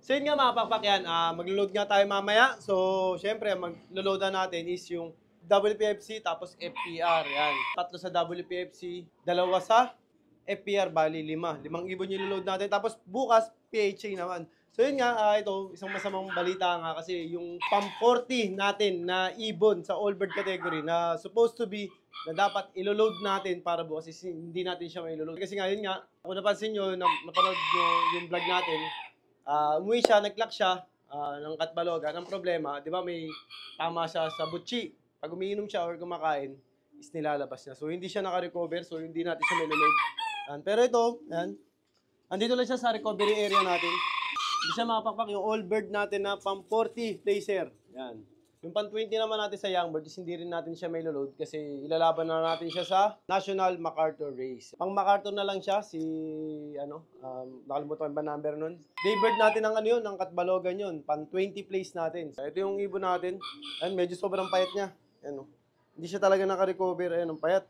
So yun nga mga pakpak yan, maglo-load nga tayo mamaya. So syempre maglo-load na natin is yung WPFC tapos FPR. Yan. 3 sa WPFC, 2 sa FPR, bali 5. 5 ibon yung load natin. Tapos bukas, PHA naman. So yun nga, ito, isang masamang balita nga kasi yung PAM 40 natin na ibon sa all bird category na supposed to be na dapat ilo-load natin para bukas hindi natin siya may ilo-load. Kasi nga, yun nga, kung napansin nyo, napanood nyo yung vlog natin, umuwi siya, nag-clock siya ng Katbalogan. Ang problema, di ba may tama siya sa butchi. Pag umiinom siya or kumakain, is nilalabas niya. So hindi siya naka-recover, so hindi natin siya may ilo-load. Pero ito, yan, andito lang siya sa recovery area natin. Hindi siya makapakpak yung all bird natin na PAM 40 placer. Yan. Yung PAM 20 naman natin sa young bird, hindi rin natin siya may load kasi ilalaban na natin siya sa National MacArthur Race. Pang MacArthur na lang siya, nakalimutan ba number nun? Daybird natin ang yun, ang Katbalogan yun. PAM 20 place natin. So, ito yung ibon natin. Ayan, medyo sobrang payat niya. Ayan, hindi siya talaga naka-recover. Ayan, ang payat.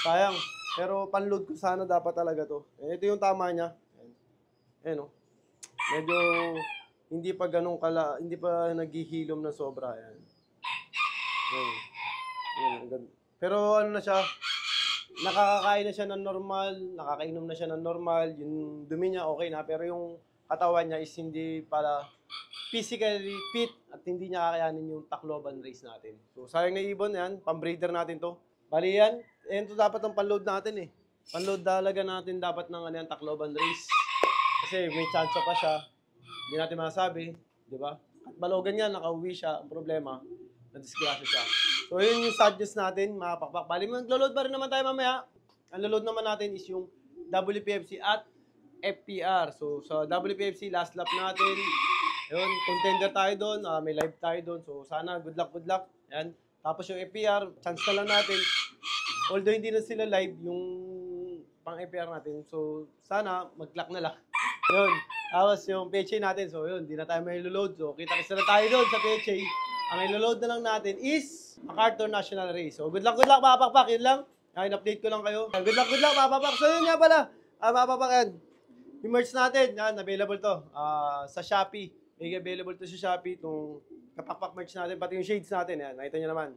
Sayang. Pero panload ko sana dapat talaga to. Ito yung tama niya. Ayan, medyo hindi pa ganun hindi pa naghihilom na sobra. Ayan. Ayan. Pero ano na siya, nakakakain na siya ng normal, nakakainom na siya ng normal, yung dumi niya okay na, pero yung katawan niya is hindi pala physically fit at hindi niya kakayanin yung Tacloban race natin. So sayang na ibon yan, pang-breeder natin to. Bali yan, ito dapat ang panload natin eh. Panload talaga natin dapat ng Tacloban race. Kasi may chance pa siya. Hindi natin masabi, di ba? At Balogan yan, nakauwi siya. Ang problema, na-disgrasya siya. So yun yung sadness natin, mga pakpak. Bali, mag-load pa rin naman tayo mamaya. Ang load naman natin is yung WPFC at FPR. So sa WPFC, last lap natin. Yun, contender tayo doon. May live tayo doon. So sana, good luck, good luck. Yan. Tapos yung FPR, chance na lang natin. Although hindi na sila live, yung pang FPR natin. So sana, mag-luck na lang. Yun. Tapos yung PHA natin. So yun, hindi na tayo may load. So kita-kita na tayo doon sa PHA. Ang ilo-load na lang natin is MacArthur National Race. So good luck mga pakpak. Yun lang. In-update ko lang kayo. Good luck mga pakpak. So yun nga pala. Mga pakpak yan. Yung merch natin, yan, available to. Sa Shopee. May available to sa Shopee. Itong kapakpak merch natin. Pati yung shades natin. Yan, nakita nyo naman.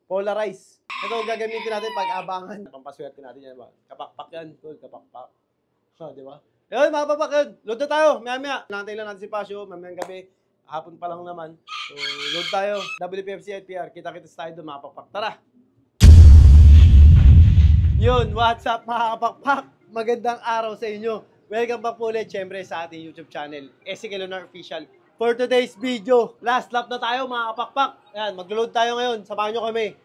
Polarize. Ito gagamitin natin pag-abangan. Pampaswerte natin yan. Kapakpak yan. Kapakpak. Di ba? Ayun, mga pakpak yun. Load na tayo. Maya-maya. Nantay lang natin si Pasio. Mamayang gabi. Hapon pa lang naman. So, load tayo. WPFC FPR. Kita-kita tayo doon, mga pakpak. Tara! Yun, what's up mga kapakpak? Magandang araw sa inyo. Welcome back po ulit, syempre, sa ating YouTube channel, Ezekiel Lunar Official. For today's video, last lap na tayo mga kapakpak. Ayan, mag-load tayo ngayon. Samahan nyo kami.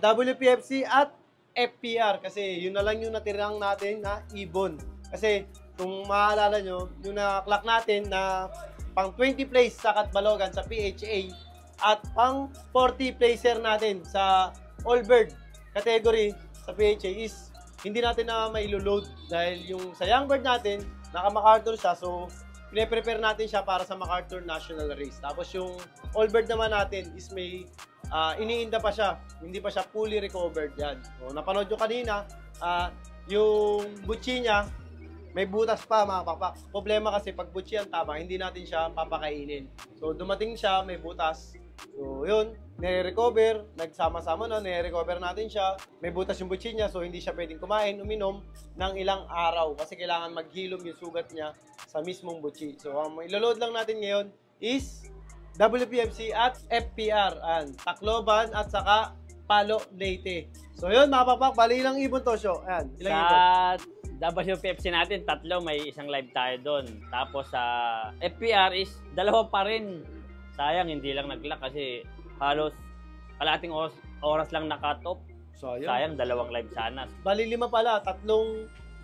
WPFC at FPR. Kasi yun na lang yung natirang natin na ibon. Kasi kung maalala nyo, yung na-clock natin na pang 20 place sa Katbalogan sa PHA at pang 40 placer natin sa All Bird category sa PHA is hindi natin na mailo-load dahil yung sa young bird natin, naka-MacArthur siya, so pine-prepare natin siya para sa MacArthur National Race. Tapos yung all bird naman natin is may iniinda pa siya, hindi pa siya fully recovered yan. So, napanood nyo kanina, yung butchi niya, may butas pa mga pakpak. Problema kasi pag butchi ang tama, hindi natin siya papakainin. So dumating siya, may butas. So yun, nire-recover, nagsama-sama na, nire-recover natin siya. May butas yung butchi niya, so hindi siya pwedeng kumain, uminom ng ilang araw. Kasi kailangan maghilom yung sugat niya sa mismong butchi. So ang ilo-load lang natin ngayon is WPFC at FPR. Tacloban at saka Palo Leyte. So yun mga pakpak, bali ilang ibon to show. Ayan, ilang ibon? WPFC natin, 3, may isang live tayo doon. Tapos sa FPR is 2 pa rin. Sayang, hindi lang nag-lock kasi halos kalating oras lang nakatop. Sayang, 2 live sana. Bali 5 pala, 3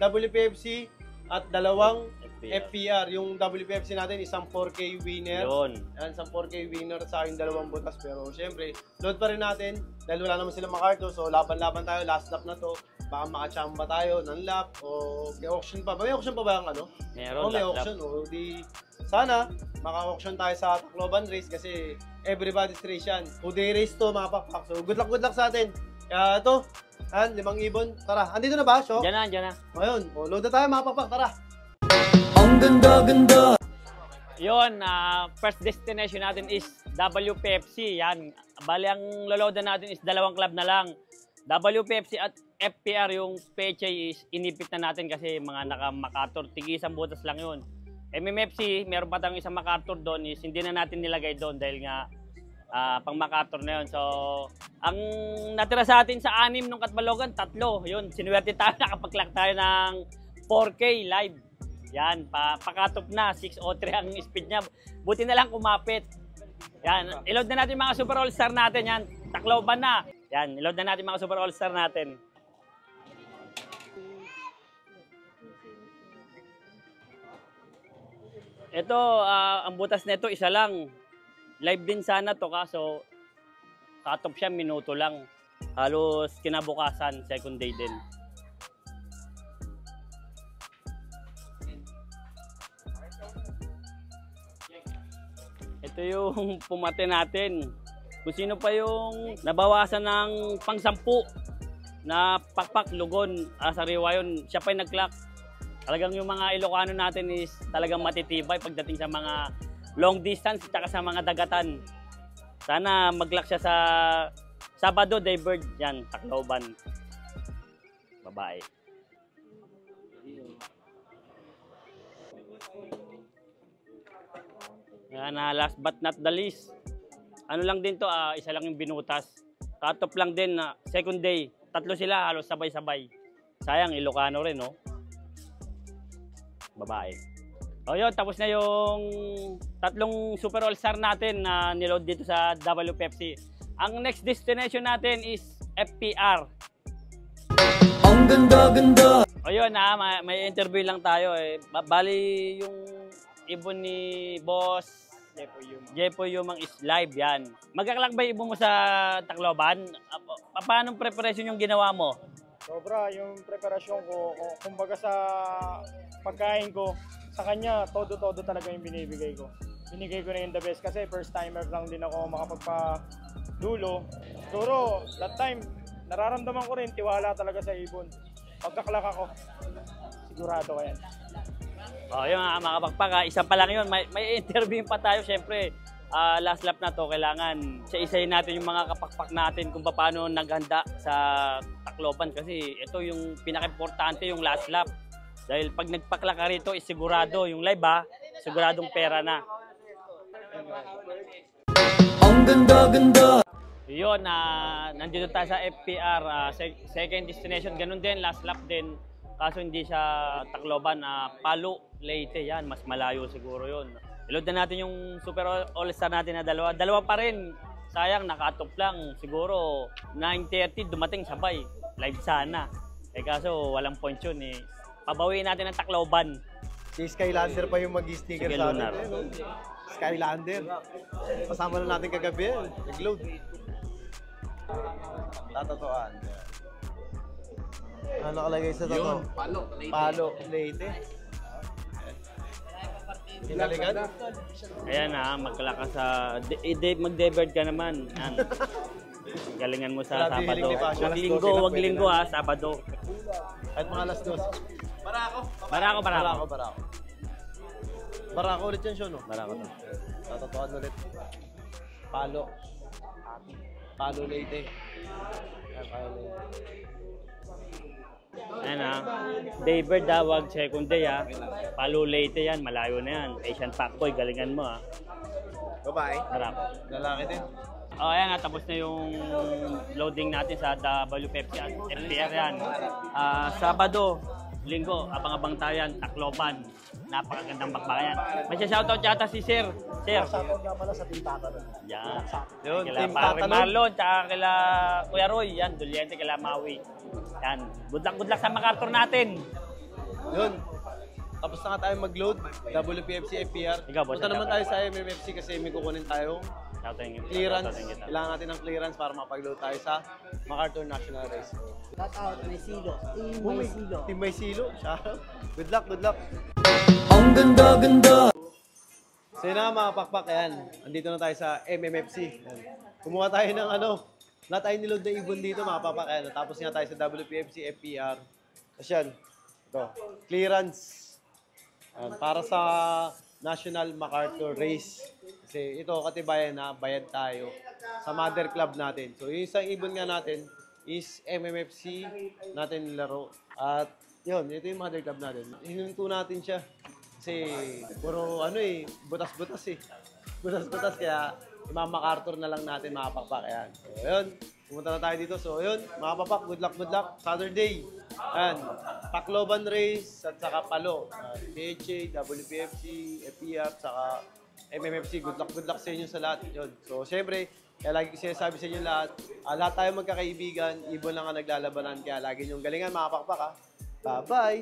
WPFC at 2 FPR. Yung WPFC natin, isang 4K winner. Yun. Yan, isang 4K winner sa aking 2 butas. Pero syempre, load pa rin natin. Dahil wala naman sila MacArthur. So laban-laban tayo, last lap na to. Baka makachamba tayo ng lap o may auction pa. May auction pa ba ang ano? Meron, may auction. O di sana maka-auction tayo sa Tacloban race kasi everybody's race yan. 2-day race to mga pakpak. So good luck sa atin. Kaya ito, 5 ibon. Tara, andito na ba? So, Diyan na. Ayun, load na tayo mga pakpak. Tara. Ang ganda-ganda. Yun, first destination natin is WPFC. Yan. Bali, ang loloadan natin is dalawang club na lang. WPFC at FPR, yung peche is inipit na natin kasi mga naka-MacArthur. Tig-isang butas lang yun. MMFC, meron pa tayong isang MacArthur doon is hindi na natin nilagay doon dahil nga pang MacArthur na yun. So, ang natira sa atin sa 6 nung Katbalogan, 3. Yun, sinuwerte tayo, nakapag-clock tayo ng 4K live. Yan, pakatop na, 603 ang speed niya. Buti na lang kumapit. Yan, iload na natin mga Super All-Star natin. Yan, Tacloban na. Yan, iload na natin mga Super All-Star natin. Ito, ang butas nito isa lang. Live din sana to kaso cut-off siya, minuto lang. Halos kinabukasan, second day din. Ito yung pumate natin. Kung sino pa yung nabawasan ng pang-10 na pakpak, lugon, sariwa yun, siya pa yung nag-clock. Talagang yung mga Ilocano natin is talagang matitibay pagdating sa mga long distance at sa mga dagatan. Sana mag-clock siya sa Sabado, Daybird, yan, Tacloban. Babae. Yan, last but not the least. Ano lang din to, isa lang yung binutas. Cut-off lang din, second day. 3 sila, halos sabay-sabay. Sayang, Ilocano rin, no? Babae. O yun, tapos na yung 3 Super All-Star natin na niload dito sa WPFC. Ang next destination natin is FPR. Ang ganda-ganda! O yun, may interview lang tayo. Bali yung ibon ni Boss Jepo Yumang is live yan. Magkakalak ba ibon mo sa Tacloban? Paano preparation yung ginawa mo? Sobra, yung preparasyon ko, kumbaga sa pagkain ko, sa kanya, todo-todo talaga yung binibigay ko. Binigay ko na yung the best kasi first timer lang din ako makapagpadulo. Siguro, that time, nararamdaman ko rin, tiwala talaga sa ibon. Pagkaklak ako, sigurado ko yan. O yun mga kapagpaka, isa pa lang yun. May interview pa tayo syempre. Last lap na to, kailangan isa-isayin natin yung mga kapakpak natin kung paano naghanda sa Tacloban kasi ito yung pinaka-importante yung last lap. Dahil pag nagpakla ka rito, sigurado yung live siguradong pera na. Ang ganda-ganda! Yun, nandito tayo sa FPR, second destination, ganun din, last lap din. Kaso hindi siya Tacloban, Palo, Leyte, yan, mas malayo siguro yun. Iload na natin yung Super All-Star natin na dalawa pa rin. Sayang, nakatop lang. Siguro 9:30 dumating sabay. Live sana. Kaso walang point yun eh. Pabawiin natin ang Tacloban. Si Skylander pa yung mag-sticker Sige, sa Lunar. atin. No? Skylander. Kasama na natin kagabi. Nag-load. Tatatoan. Ano nakalagay sa tato? Palo, Leyte. Hinalikan? Ayan magkalakas sa... Mag-debird ka naman. Yan. Galingan mo sa Grabe, Sabado. hiling ni Pasha. Wag linggo Sabado. At mga alas 2. Barako. Barako ulit yan siya, no? Barako to. Tatatoan ulit. Palo. Palo, Leyte. Ayan, Palo, Leyte. Ayan Daybird wag second day Palo Leyte yan, malayo na yan. Asian Packboy, galingan mo Babae. Barako. Lalaki din. Ayan tapos na yung loading natin sa WPFC at FPR yan. Sabado, Linggo, abang-abang tayo yan, Tacloban. Napakagandang bakbakan. May shoutout yata si Sir. Shoutout nga pala sa Tintata. Yan. Yun, Kila Team Pare Tatalon. Marlon, tsaka kila Kuya Roy. Yan, Duliente, kila Maui. Yan. Good luck sa MacArthur natin. Yun. Tapos na nga tayo mag-load. WPFC, FPR. Ikaw, boss, Punta naman shoutout. tayo sa MMFC kasi may kukunin tayong clearance. Kailangan natin ng clearance para makapag-load tayo sa MacArthur National Race. Shout out, may silo. May silo. Team May Silo. Shoutout. Good luck, good luck. Ang ganda-ganda! So yun na mga pakpak, ayan. Andito na tayo sa MMFC. Ayan. Kumuha tayo ng lahat tayo niload na ibon dito mga pakpak. Ayan. Tapos nga tayo sa WPFC, FPR. Tapos yan. Ito. Clearance. Ayan. Para sa National MacArthur Race. Kasi ito, katibayan na bayad tayo sa mother club natin. So, yung isang ibon nga natin is MMFC natin laro. At yun, ito yung mother club natin. Hinunto natin siya. Kasi puro butas-butas eh. Butas-butas kaya Ma'am MacArthur na lang natin makapakpak. Ayan. So, yun. Pumunta na tayo dito. So, yun. Mga papak, good luck. Saturday. Ayan. Tacloban Race at saka Palo. PHA, WPFC, FPR, saka MMFC. Good luck sa inyo sa lahat. Yun. So, syempre, kaya lagi ko sinasabi sa inyo lahat, lahat tayo magkakaibigan, ibon lang ang naglalabanan. Kaya lagi niyong galingan, mga pakpak ha. Bye-bye!